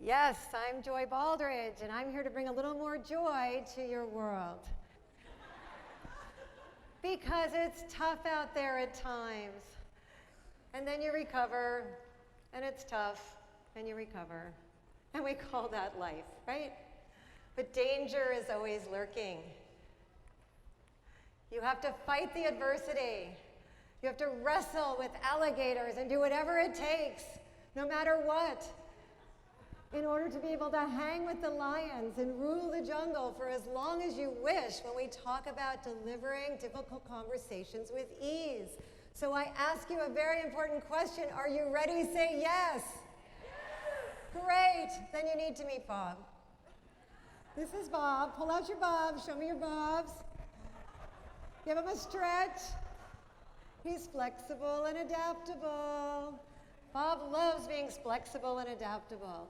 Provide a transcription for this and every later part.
Yes, I'm Joy Baldridge, and I'm here to bring a little more joy to your world. Because it's tough out there at times. And then you recover, and it's tough, and you recover. And we call that life, right? But danger is always lurking. You have to fight the adversity. You have to wrestle with alligators and do whatever it takes, no matter what, in order to be able to hang with the lions and rule the jungle for as long as you wish when we talk about delivering difficult conversations with ease. So I ask you a very important question. Are you ready? Say yes. Great. Then you need to meet Bob. This is Bob. Pull out your bobs. Show me your bobs. Give him a stretch. He's flexible and adaptable. Bob loves being flexible and adaptable.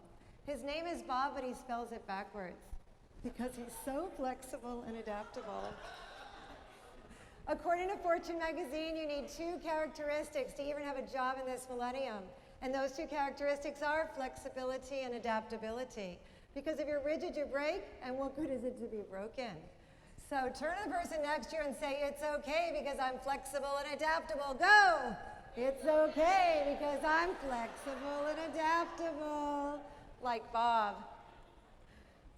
His name is Bob, but he spells it backwards because he's so flexible and adaptable. According to Fortune magazine, you need 2 characteristics to even have a job in this millennium. And those 2 characteristics are flexibility and adaptability. Because if you're rigid, you break, and what good is it to be broken? So turn to the person next to you and say, it's okay because I'm flexible and adaptable. Go! It's okay because I'm flexible and adaptable. Like Bob.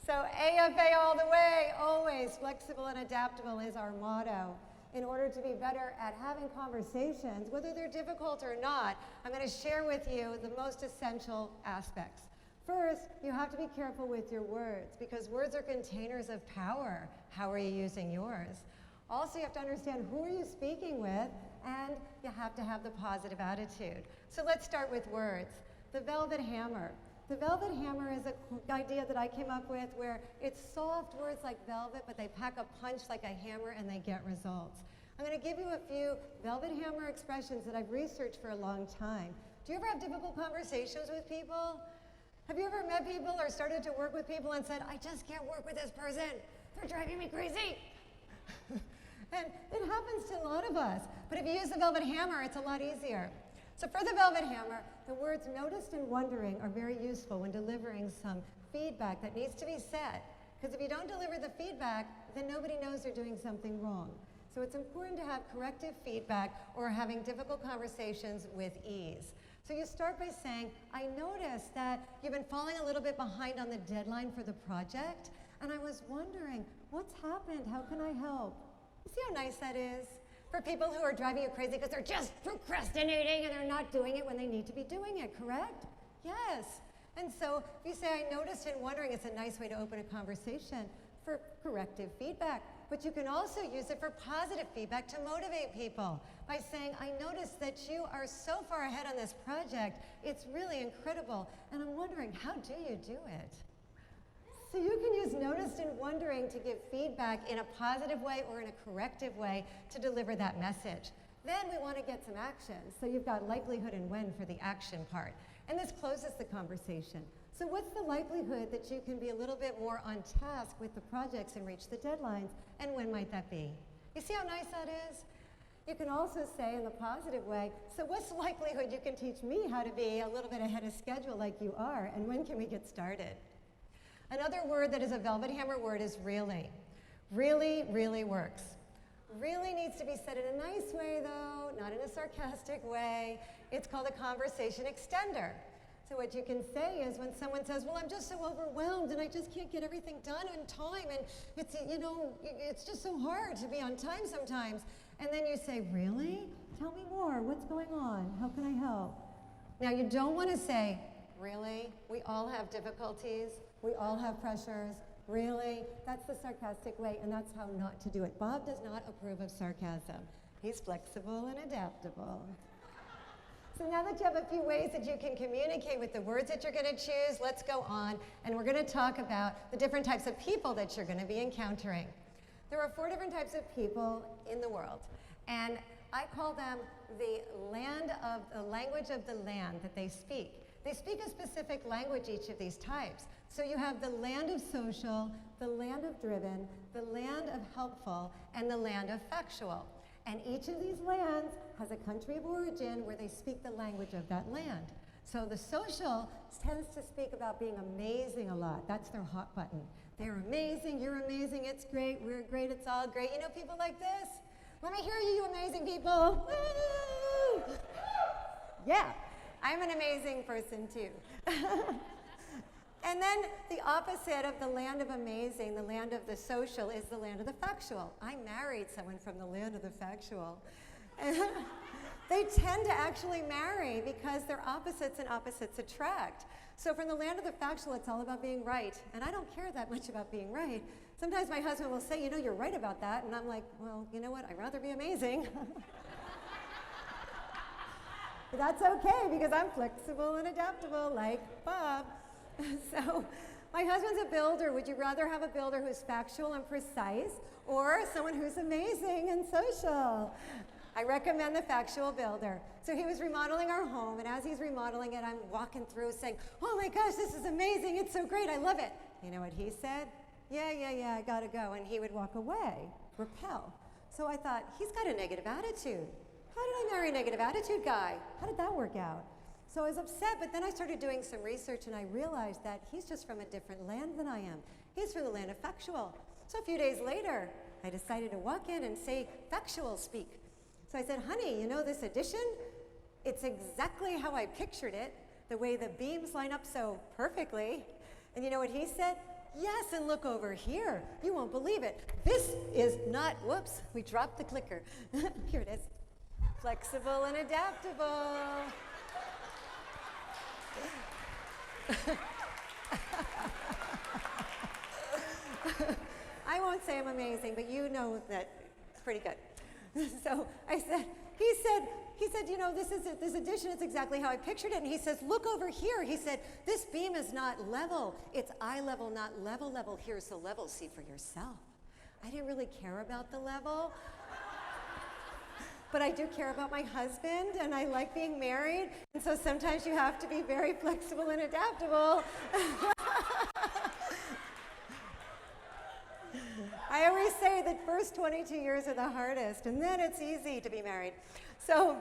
So AFA all the way, always flexible and adaptable is our motto. In order to be better at having conversations, whether they're difficult or not, I'm going to share with you the most essential aspects. First, you have to be careful with your words because words are containers of power. How are you using yours? Also, you have to understand who are you speaking with, and you have to have the positive attitude. So let's start with words. The velvet hammer. The velvet hammer is an idea that I came up with where it's soft words like velvet, but they pack a punch like a hammer and they get results. I'm going to give you a few velvet hammer expressions that I've researched for a long time. Do you ever have difficult conversations with people? Have you ever met people or started to work with people and said, I just can't work with this person. They're driving me crazy. And it happens to a lot of us. But if you use the velvet hammer, it's a lot easier. So for the velvet hammer, the words noticed and wondering are very useful when delivering some feedback that needs to be said. Because if you don't deliver the feedback, then nobody knows you're doing something wrong. So it's important to have corrective feedback or having difficult conversations with ease. So you start by saying, I noticed that you've been falling a little bit behind on the deadline for the project, and I was wondering, what's happened? How can I help? You see how nice that is? For people who are driving you crazy because they're just procrastinating and they're not doing it when they need to be doing it, correct? Yes. And so if you say, I noticed and wondering, it's a nice way to open a conversation for corrective feedback. But you can also use it for positive feedback to motivate people by saying, I noticed that you are so far ahead on this project. It's really incredible. And I'm wondering, how do you do it? So you can use noticed and wondering to give feedback in a positive way or in a corrective way to deliver that message. Then we want to get some action. So you've got likelihood and when for the action part. And this closes the conversation. So what's the likelihood that you can be a little bit more on task with the projects and reach the deadlines? And when might that be? You see how nice that is? You can also say in the positive way, so what's the likelihood you can teach me how to be a little bit ahead of schedule like you are? And when can we get started? Another word that is a velvet hammer word is really. Really, really works. Really needs to be said in a nice way though, not in a sarcastic way. It's called a conversation extender. So what you can say is when someone says, well, I'm just so overwhelmed and I just can't get everything done on time and it's, you know, it's just so hard to be on time sometimes. And then you say, really? Tell me more. What's going on? How can I help? Now you don't want to say, really? We all have difficulties. We all have pressures. Really? That's the sarcastic way, and that's how not to do it. Bob does not approve of sarcasm. He's flexible and adaptable. So now that you have a few ways that you can communicate with the words that you're going to choose, let's go on, and we're going to talk about the different types of people that you're going to be encountering. There are 4 different types of people in the world, and I call them the language of the land that they speak. They speak a specific language, each of these types. So you have the land of social, the land of driven, the land of helpful, and the land of factual. And each of these lands has a country of origin where they speak the language of that land. So the social tends to speak about being amazing a lot. That's their hot button. They're amazing, you're amazing, it's great, we're great, it's all great. You know people like this? Let me hear you, you amazing people. Woo! Yeah, I'm an amazing person too. And then the opposite of the land of amazing, the land of the social, is the land of the factual. I married someone from the land of the factual. They tend to actually marry because they're opposites and opposites attract. So from the land of the factual, it's all about being right. And I don't care that much about being right. Sometimes my husband will say, you know, you're right about that. And I'm like, well, you know what? I'd rather be amazing. But that's okay because I'm flexible and adaptable like Bob. So my husband's a builder. Would you rather have a builder who's factual and precise or someone who's amazing and social? I recommend the factual builder. So he was remodeling our home, and as he's remodeling it, I'm walking through saying, oh my gosh, this is amazing, it's so great, I love it. You know what he said? Yeah, I gotta go. And he would walk away, repel. So I thought, he's got a negative attitude. How did I marry a negative attitude guy? How did that work out? So I was upset, but then I started doing some research and I realized that he's just from a different land than I am. He's from the land of factual. So a few days later, I decided to walk in and say factual speak. So I said, honey, you know this addition? It's exactly how I pictured it, the way the beams line up so perfectly. And you know what he said? Yes, and look over here. You won't believe it. This is not, whoops, we dropped the clicker. Here it is. Flexible and adaptable. I won't say I'm amazing, but you know that it's pretty good. So he said, you know, this addition is exactly how I pictured it. And he says, look over here. He said, this beam is not level. It's eye level, not level level. Here's the level. See for yourself. I didn't really care about the level. But I do care about my husband, and I like being married. And so sometimes you have to be very flexible and adaptable. I always say that first 22 years are the hardest, and then it's easy to be married. So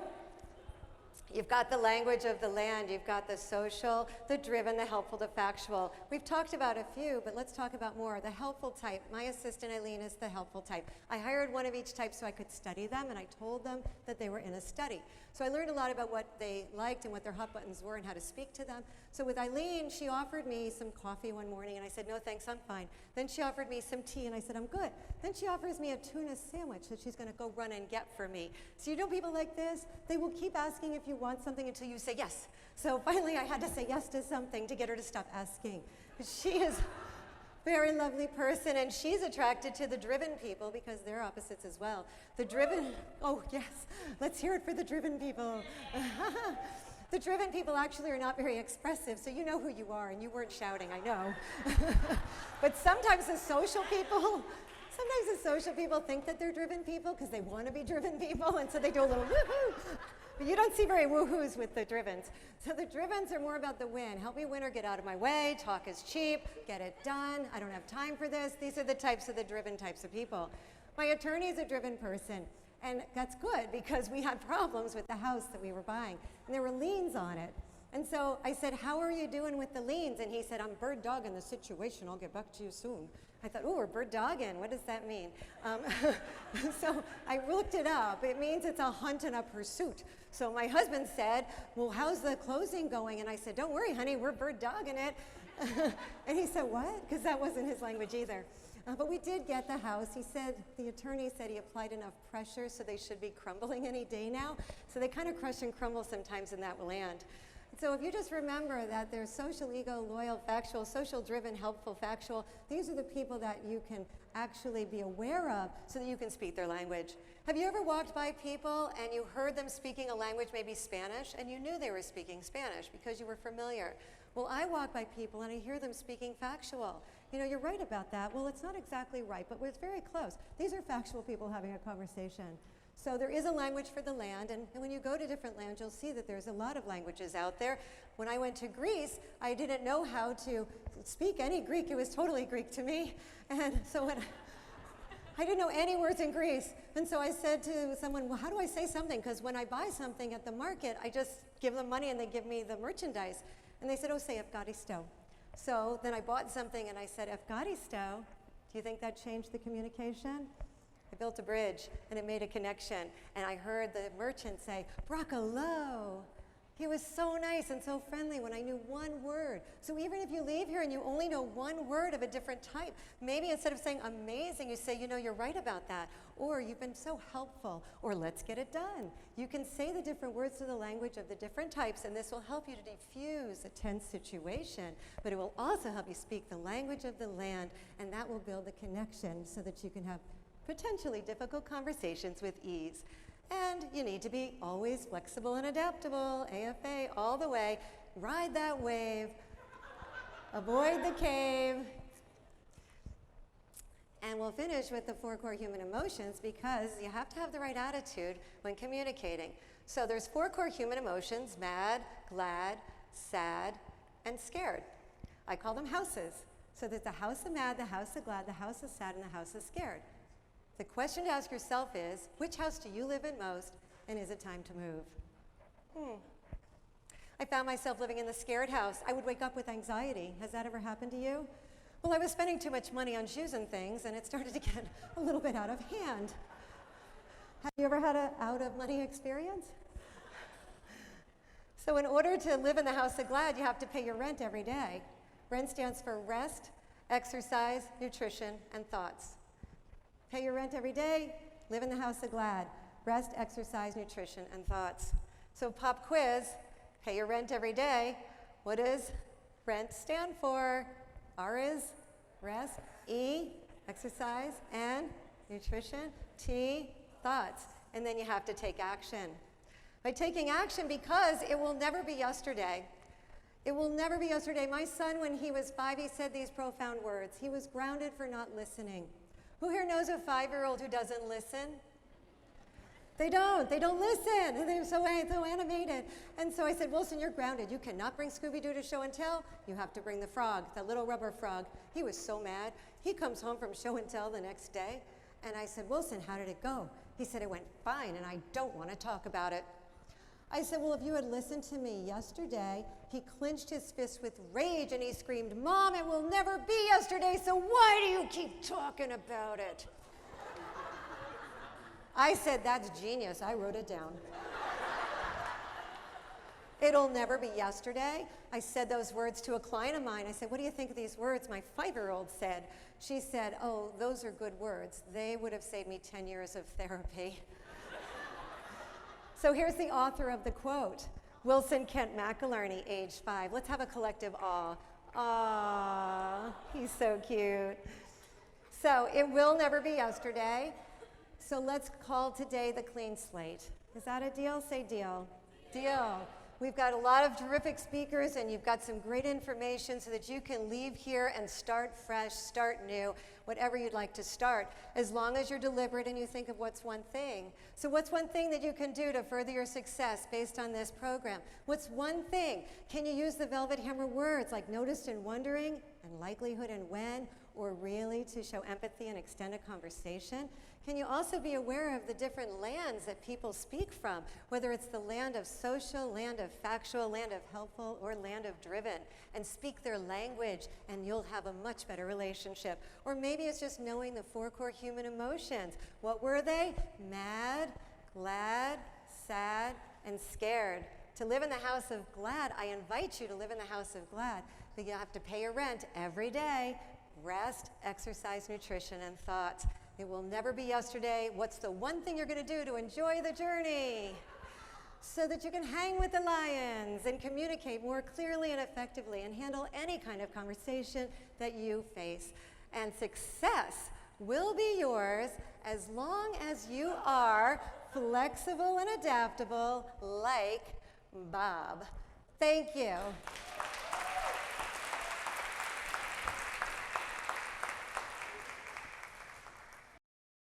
you've got the language of the land, you've got the social, the driven, the helpful, the factual. We've talked about a few, but let's talk about more. The helpful type, my assistant Eileen is the helpful type. I hired one of each type so I could study them, and I told them that they were in a study. So I learned a lot about what they liked and what their hot buttons were and how to speak to them. So with Eileen, she offered me some coffee one morning, and I said, no thanks, I'm fine. Then she offered me some tea, and I said, I'm good. Then she offers me a tuna sandwich that she's gonna go run and get for me. So you know people like this? They will keep asking if you want something until you say yes. So finally I had to say yes to something to get her to stop asking. She is a very lovely person, and she's attracted to the driven people because they're opposites as well. The driven, oh yes, let's hear it for the driven people. The driven people actually are not very expressive, so you know who you are, and you weren't shouting, I know. But sometimes the social people think that they're driven people because they want to be driven people, and so they do a little woohoo. But you don't see very woohoos with the drivens. So the drivens are more about the win. Help me win or get out of my way. Talk is cheap. Get it done. I don't have time for this. These are the types of the driven types of people. My attorney is a driven person. And that's good because we had problems with the house that we were buying. And there were liens on it. And so I said, how are you doing with the liens? And he said, I'm bird dogging the situation. I'll get back to you soon. I thought, oh, we're bird dogging. What does that mean? So I looked it up. It means it's a hunt and a pursuit. So my husband said, well, how's the closing going? And I said, don't worry, honey, we're bird dogging it. And he said, what? Because that wasn't his language either. But we did get the house. He said, the attorney said he applied enough pressure so they should be crumbling any day now. So they kind of crush and crumble sometimes in that land. So if you just remember that there's social, ego, loyal, factual, social driven, helpful, factual, these are the people that you can actually be aware of so that you can speak their language. Have you ever walked by people and you heard them speaking a language, maybe Spanish, and you knew they were speaking Spanish because you were familiar? Well, I walk by people and I hear them speaking factual. You know, you're right about that. Well, it's not exactly right, but it's very close. These are factual people having a conversation. So there is a language for the land, and when you go to different lands, you'll see that there's a lot of languages out there. When I went to Greece, I didn't know how to speak any Greek. It was totally Greek to me. And so I didn't know any words in Greece. And so I said to someone, well, how do I say something? Because when I buy something at the market, I just give them money and they give me the merchandise. And they said, oh, say Efkaristo. So then I bought something and I said, Efkaristo. Do you think that changed the communication? I built a bridge and it made a connection. And I heard the merchant say, Bracalo. He was so nice and so friendly when I knew one word. So even if you leave here and you only know one word of a different type, maybe instead of saying amazing, you say, you know, you're right about that. Or you've been so helpful. Or let's get it done. You can say the different words to the language of the different types, and this will help you to diffuse a tense situation. But it will also help you speak the language of the land, and that will build the connection so that you can have potentially difficult conversations with ease. And you need to be always flexible and adaptable, AFA, all the way. Ride that wave, avoid the cave. And we'll finish with the 4 core human emotions because you have to have the right attitude when communicating. So there's 4 core human emotions: mad, glad, sad, and scared. I call them houses. So there's the house of mad, the house of glad, the house of sad, and the house of scared. The question to ask yourself is, which house do you live in most, and is it time to move? I found myself living in the scared house. I would wake up with anxiety. Has that ever happened to you? Well, I was spending too much money on shoes and things, and it started to get a little bit out of hand. Have you ever had an out-of-money experience? So in order to live in the house of glad, you have to pay your rent every day. Rent stands for rest, exercise, nutrition, and thoughts. Pay your rent every day, live in the house of glad. Rest, exercise, nutrition, and thoughts. So pop quiz, pay your rent every day. What does rent stand for? R is rest, E, exercise, and nutrition, T, thoughts. And then you have to take action. By taking action, because it will never be yesterday. It will never be yesterday. My son, when he was 5, he said these profound words. He was grounded for not listening. Who here knows a 5-year-old who doesn't listen? They don't listen. And they're so animated. And so I said, Wilson, you're grounded. You cannot bring Scooby-Doo to show and tell. You have to bring the frog, the little rubber frog. He was so mad. He comes home from show and tell the next day. And I said, Wilson, how did it go? He said, it went fine, and I don't want to talk about it. I said, well, if you had listened to me yesterday, he clenched his fist with rage and he screamed, Mom, it will never be yesterday, so why do you keep talking about it? I said, that's genius. I wrote it down. It'll never be yesterday. I said those words to a client of mine. I said, what do you think of these words? My 5-year-old said. She said, oh, those are good words. They would have saved me 10 years of therapy. So here's the author of the quote, Wilson Kent McIlharney, age 5. Let's have a collective awe. Aw, he's so cute. So it will never be yesterday. So let's call today the clean slate. Is that a deal? Say deal. Deal. We've got a lot of terrific speakers, and you've got some great information so that you can leave here and start fresh, start new, whatever you'd like to start, as long as you're deliberate and you think of what's one thing. So what's one thing that you can do to further your success based on this program? What's one thing? Can you use the velvet hammer words like noticed and wondering and likelihood and when, or really to show empathy and extend a conversation? Can you also be aware of the different lands that people speak from, whether it's the land of social, land of factual, land of helpful, or land of driven, and speak their language, and you'll have a much better relationship. Or maybe it's just knowing the 4 core human emotions. What were they? Mad, glad, sad, and scared. To live in the house of glad, I invite you to live in the house of glad, but you have to pay your rent every day. Rest, exercise, nutrition, and thoughts. It will never be yesterday. What's the one thing you're going to do to enjoy the journey so that you can hang with the lions and communicate more clearly and effectively and handle any kind of conversation that you face? And success will be yours as long as you are flexible and adaptable like Bob. Thank you.